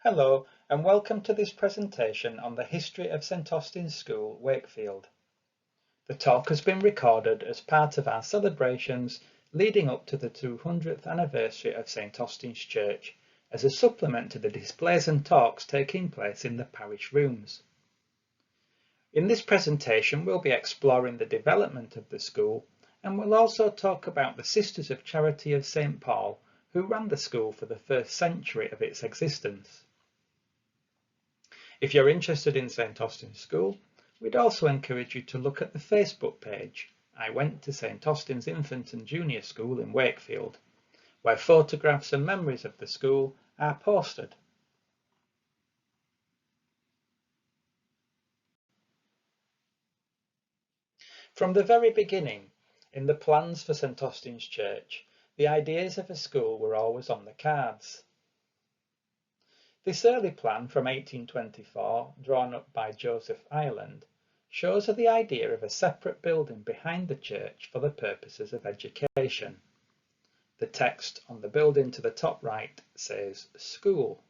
Hello and welcome to this presentation on the history of St Austin's School, Wakefield. The talk has been recorded as part of our celebrations leading up to the 200th anniversary of St Austin's Church as a supplement to the displays and talks taking place in the parish rooms. In this presentation we'll be exploring the development of the school, and we'll also talk about the Sisters of Charity of St Paul who ran the school for the first century of its existence. If you're interested in St Austin's School, we'd also encourage you to look at the Facebook page I Went to St Austin's Infant and Junior School in Wakefield, where photographs and memories of the school are posted. From the very beginning, in the plans for St Austin's Church, the ideas of a school were always on the cards. This early plan from 1824, drawn up by Joseph Ireland, shows the idea of a separate building behind the church for the purposes of education. The text on the building to the top right says school.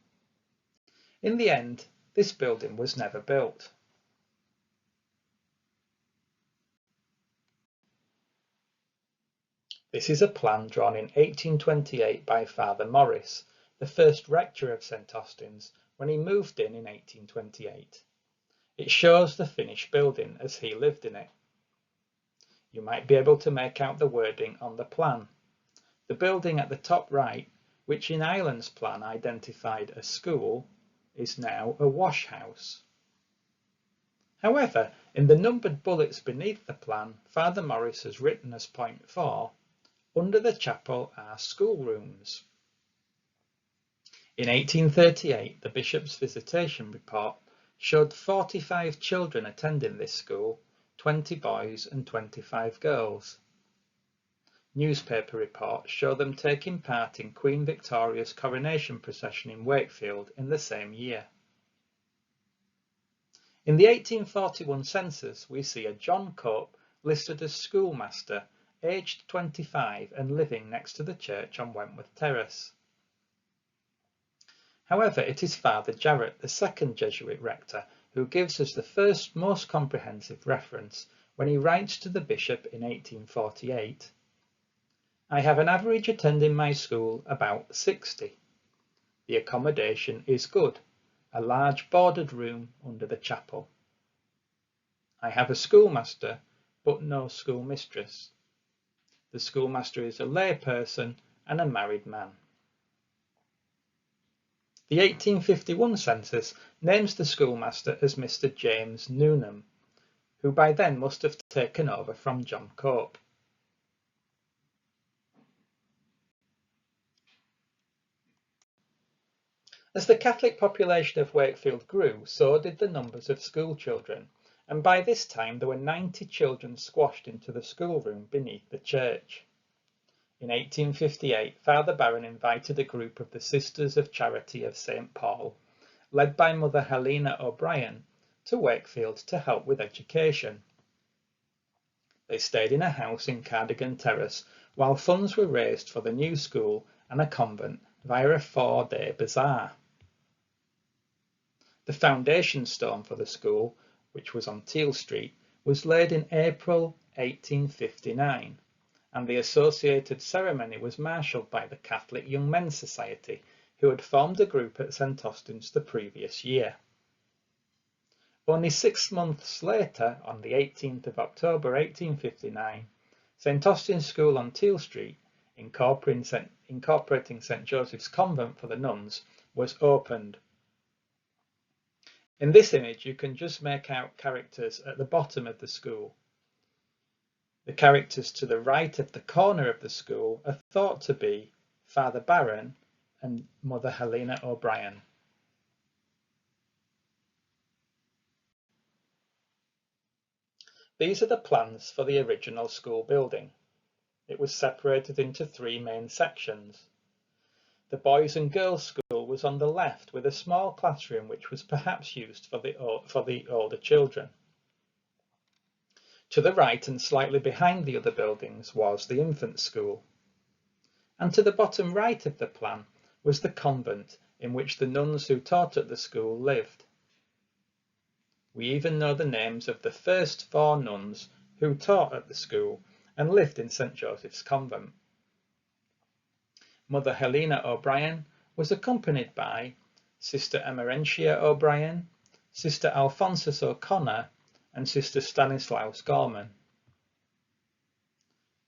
In the end, this building was never built. This is a plan drawn in 1828 by Father Morris, the first rector of St Austin's, when he moved in 1828. It shows the finished building as he lived in it. You might be able to make out the wording on the plan. The building at the top right, which in Ireland's plan identified as school, is now a wash house. However, in the numbered bullets beneath the plan, Father Morris has written as point 4, under the chapel are schoolrooms. In 1838, the Bishop's visitation report showed 45 children attending this school, 20 boys and 25 girls. Newspaper reports show them taking part in Queen Victoria's coronation procession in Wakefield in the same year. In the 1841 census, we see a John Cope listed as schoolmaster, aged 25 and living next to the church on Wentworth Terrace. However, it is Father Jarrett, the second Jesuit rector, who gives us the first most comprehensive reference when he writes to the bishop in 1848. I have an average attending my school about 60. The accommodation is good, a large boarded room under the chapel. I have a schoolmaster, but no schoolmistress. The schoolmaster is a lay person and a married man. The 1851 census names the schoolmaster as Mr. James Newnham, who by then must have taken over from John Cope. As the Catholic population of Wakefield grew, so did the numbers of school children, and by this time there were 90 children squashed into the schoolroom beneath the church. In 1858, Father Barron invited a group of the Sisters of Charity of St Paul, led by Mother Helena O'Brien, to Wakefield to help with education. They stayed in a house in Cardigan Terrace while funds were raised for the new school and a convent via a 4-day bazaar. The foundation stone for the school, which was on Teall Street, was laid in April 1859. And the associated ceremony was marshalled by the Catholic Young Men's Society, who had formed a group at St Austin's the previous year. Only 6 months later, on the 18th of October 1859, St Austin's School on Teall Street, incorporating St Joseph's Convent for the nuns, was opened. In this image you can just make out characters at the bottom of the school. The characters to the right of the corner of the school are thought to be Father Barron and Mother Helena O'Brien. These are the plans for the original school building. It was separated into 3 main sections. The boys and girls school was on the left with a small classroom which was perhaps used for the older children. To the right and slightly behind the other buildings was the infant school. And to the bottom right of the plan was the convent in which the nuns who taught at the school lived. We even know the names of the first 4 nuns who taught at the school and lived in St. Joseph's Convent. Mother Helena O'Brien was accompanied by Sister Emerentia O'Brien, Sister Alphonsus O'Connor, and Sister Stanislaus Gorman.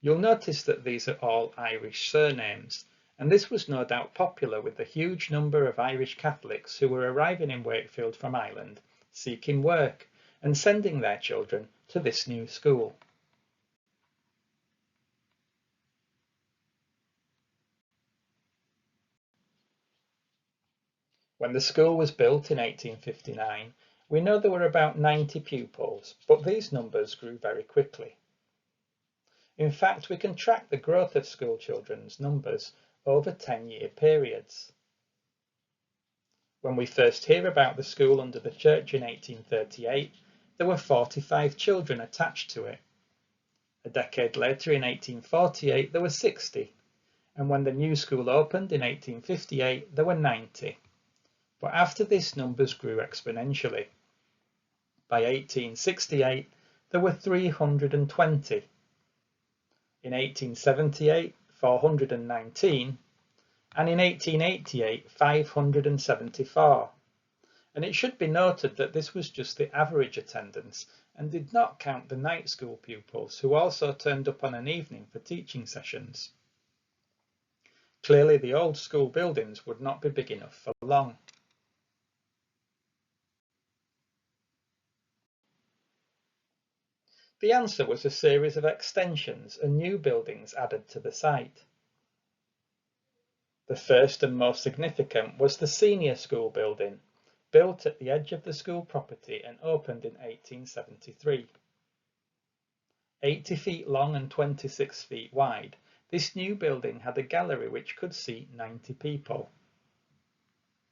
You'll notice that these are all Irish surnames, and this was no doubt popular with the huge number of Irish Catholics who were arriving in Wakefield from Ireland, seeking work, and sending their children to this new school. When the school was built in 1859, we know there were about 90 pupils, but these numbers grew very quickly. In fact, we can track the growth of school children's numbers over 10-year periods. When we first hear about the school under the church in 1838, there were 45 children attached to it. A decade later, in 1848, there were 60, and when the new school opened in 1858, there were 90. But after this, numbers grew exponentially. By 1868, there were 320. In 1878, 419, and in 1888, 574. And it should be noted that this was just the average attendance and did not count the night school pupils who also turned up on an evening for teaching sessions. Clearly, the old school buildings would not be big enough for long. The answer was a series of extensions and new buildings added to the site. The first and most significant was the senior school building, built at the edge of the school property and opened in 1873. 80 feet long and 26 feet wide, this new building had a gallery which could seat 90 people.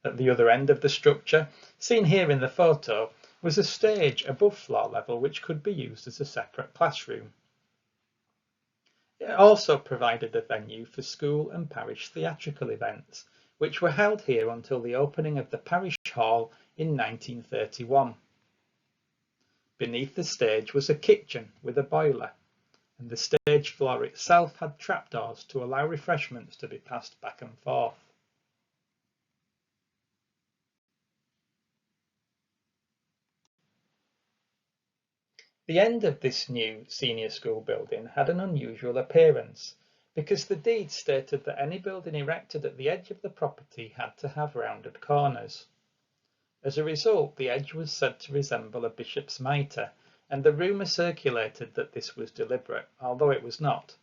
At the other end of the structure, seen here in the photo, was a stage above floor level which could be used as a separate classroom. It also provided a venue for school and parish theatrical events, which were held here until the opening of the parish hall in 1931. Beneath the stage was a kitchen with a boiler, and the stage floor itself had trapdoors to allow refreshments to be passed back and forth. The end of this new senior school building had an unusual appearance because the deed stated that any building erected at the edge of the property had to have rounded corners. As a result, the edge was said to resemble a bishop's mitre, and the rumour circulated that this was deliberate, although it was not.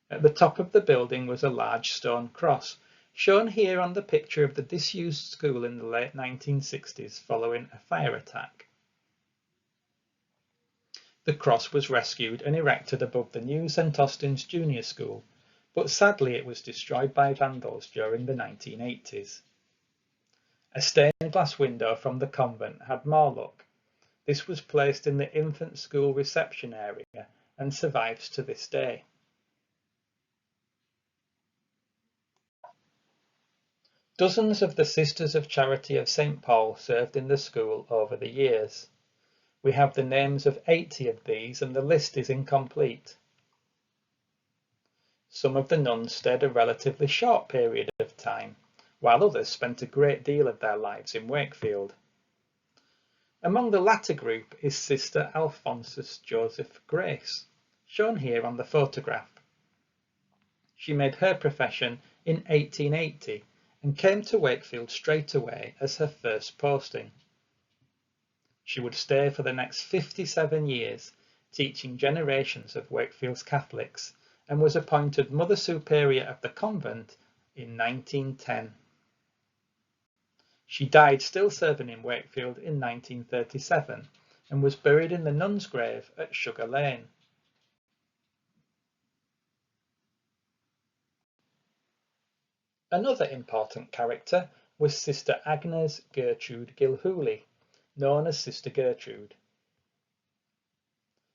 At the top of the building was a large stone cross, shown here on the picture of the disused school in the late 1960s following a fire attack. The cross was rescued and erected above the new St Austin's Junior School, but sadly it was destroyed by vandals during the 1980s. A stained glass window from the convent had more luck. This was placed in the infant school reception area and survives to this day. Dozens of the Sisters of Charity of St Paul served in the school over the years. We have the names of 80 of these and the list is incomplete. Some of the nuns stayed a relatively short period of time, while others spent a great deal of their lives in Wakefield. Among the latter group is Sister Alphonsus Joseph Grace, shown here on the photograph. She made her profession in 1880 and came to Wakefield straight away as her first posting. She would stay for the next 57 years, teaching generations of Wakefield's Catholics, and was appointed Mother Superior of the convent in 1910. She died still serving in Wakefield in 1937 and was buried in the nun's grave at Sugar Lane. Another important character was Sister Agnes Gertrude Gilhooly, known as Sister Gertrude.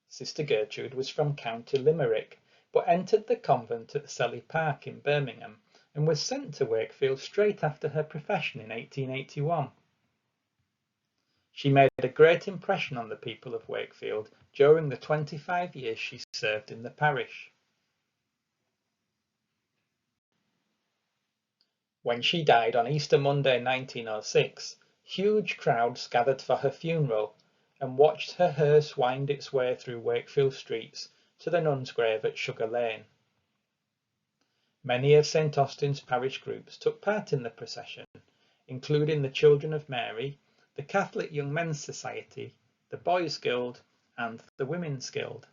Sister Gertrude was from County Limerick, but entered the convent at Selly Park in Birmingham and was sent to Wakefield straight after her profession in 1881. She made a great impression on the people of Wakefield during the 25 years she served in the parish. When she died on Easter Monday 1906, huge crowds gathered for her funeral and watched her hearse wind its way through Wakefield streets to the nun's grave at Sugar Lane. Many of St Austin's parish groups took part in the procession, including the Children of Mary, the Catholic Young Men's Society, the Boys' Guild, and the Women's Guild.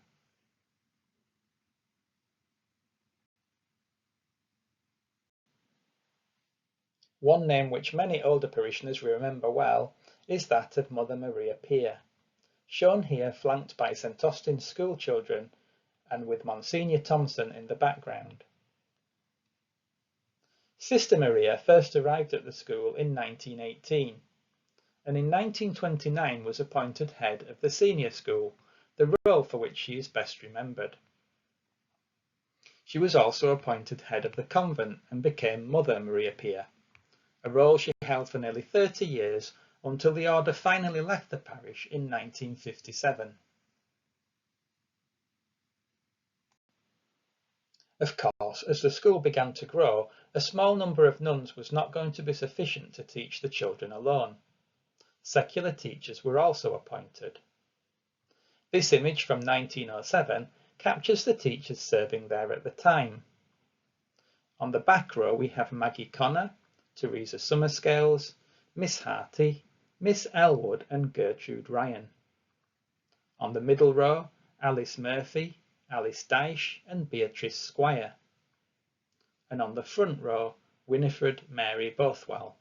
One name which many older parishioners remember well is that of Mother Maria Peer, shown here flanked by St Austin's school children and with Monsignor Thompson in the background. Sister Maria first arrived at the school in 1918, and in 1929 was appointed head of the senior school, the role for which she is best remembered. She was also appointed head of the convent and became Mother Maria Peer, a role she held for nearly 30 years until the order finally left the parish in 1957. Of course, as the school began to grow, a small number of nuns was not going to be sufficient to teach the children alone. Secular teachers were also appointed. This image from 1907 captures the teachers serving there at the time. On the back row we have Maggie Connor, Teresa Summerscales, Miss Harty, Miss Elwood and Gertrude Ryan. On the middle row, Alice Murphy, Alice Dyche and Beatrice Squire. And on the front row, Winifred Mary Bothwell.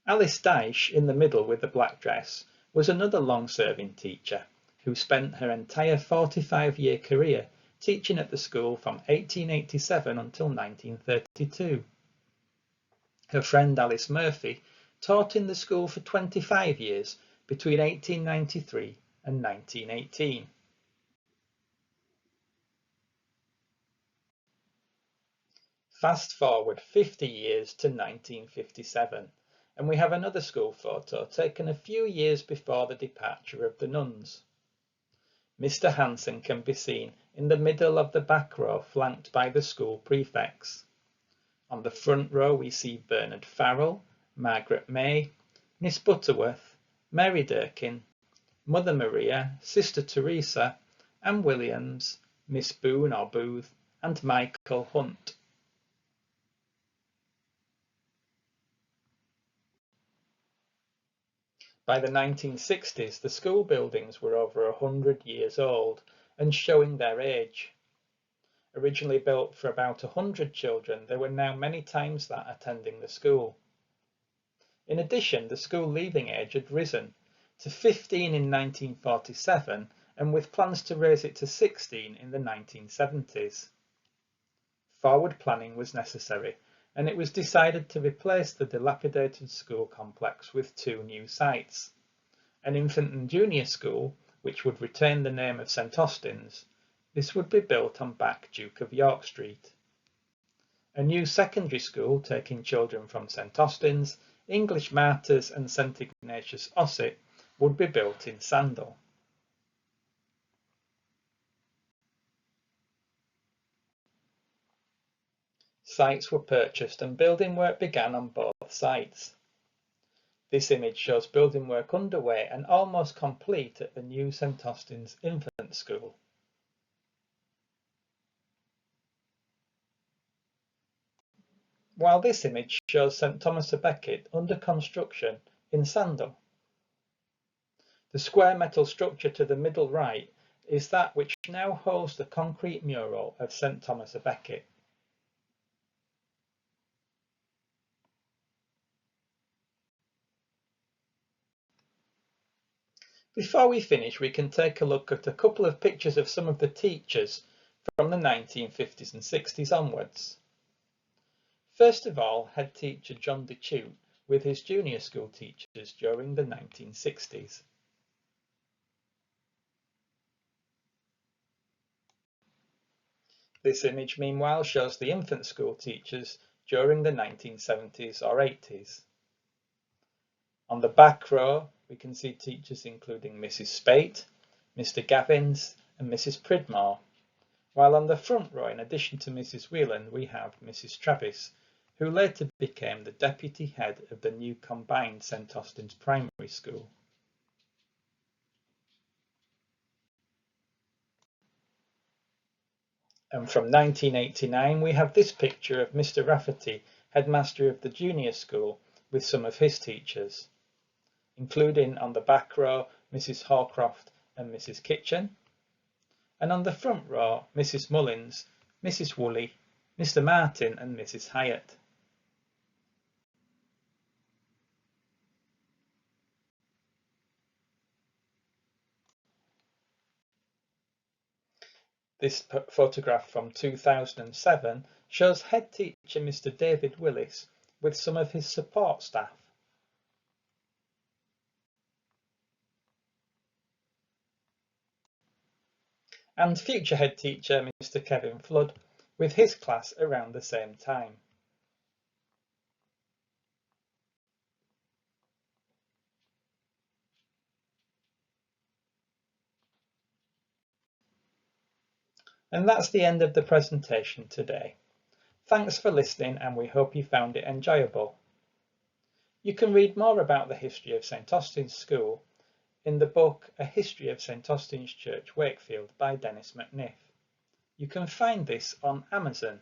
Alice Dyche, in the middle with the black dress, was another long-serving teacher who spent her entire 45-year career teaching at the school from 1887 until 1932. Her friend Alice Murphy taught in the school for 25 years between 1893 and 1918. Fast forward 50 years to 1957, and we have another school photo taken a few years before the departure of the nuns. Mr. Hanson can be seen in the middle of the back row flanked by the school prefects. On the front row we see Bernard Farrell, Margaret May, Miss Butterworth, Mary Durkin, Mother Maria, Sister Teresa, Anne Williams, Miss Boone or Booth, and Michael Hunt. By the 1960s, the school buildings were over 100 years old and showing their age. Originally built for about 100 children, there were now many times that attending the school. In addition, the school leaving age had risen to 15 in 1947 and with plans to raise it to 16 in the 1970s. Forward planning was necessary, and it was decided to replace the dilapidated school complex with two new sites: an infant and junior school, which would retain the name of St Austin's. This would be built on Back Duke of York Street. A new secondary school taking children from St Austin's, English Martyrs and St Ignatius Ossett would be built in Sandal. Sites were purchased and building work began on both sites. This image shows building work underway and almost complete at the new St Austin's Infant School. While this image shows St Thomas a Becket under construction in Sandal. The square metal structure to the middle right is that which now holds the concrete mural of St Thomas a Becket. Before we finish, we can take a look at a couple of pictures of some of the teachers from the 1950s and 60s onwards. First of all, head teacher John DeChute with his junior school teachers during the 1960s. This image, meanwhile, shows the infant school teachers during the 1970s or 80s. On the back row, we can see teachers including Mrs. Spate, Mr. Gavins and Mrs. Pridmore, while on the front row, in addition to Mrs. Whelan, we have Mrs. Travis, who later became the deputy head of the new combined St Austin's Primary School. And from 1989 we have this picture of Mr. Rafferty, headmaster of the junior school, with some of his teachers, including on the back row Mrs. Hawcroft and Mrs. Kitchen, and on the front row Mrs. Mullins, Mrs. Woolley, Mr. Martin and Mrs. Hyatt. This photograph from 2007 shows head teacher Mr. David Willis with some of his support staff. And future head teacher Mr. Kevin Flood with his class around the same time. And that's the end of the presentation today. Thanks for listening and we hope you found it enjoyable. You can read more about the history of St Austin's School in the book A History of St Austin's Church, Wakefield by Dennis McNiff. You can find this on Amazon.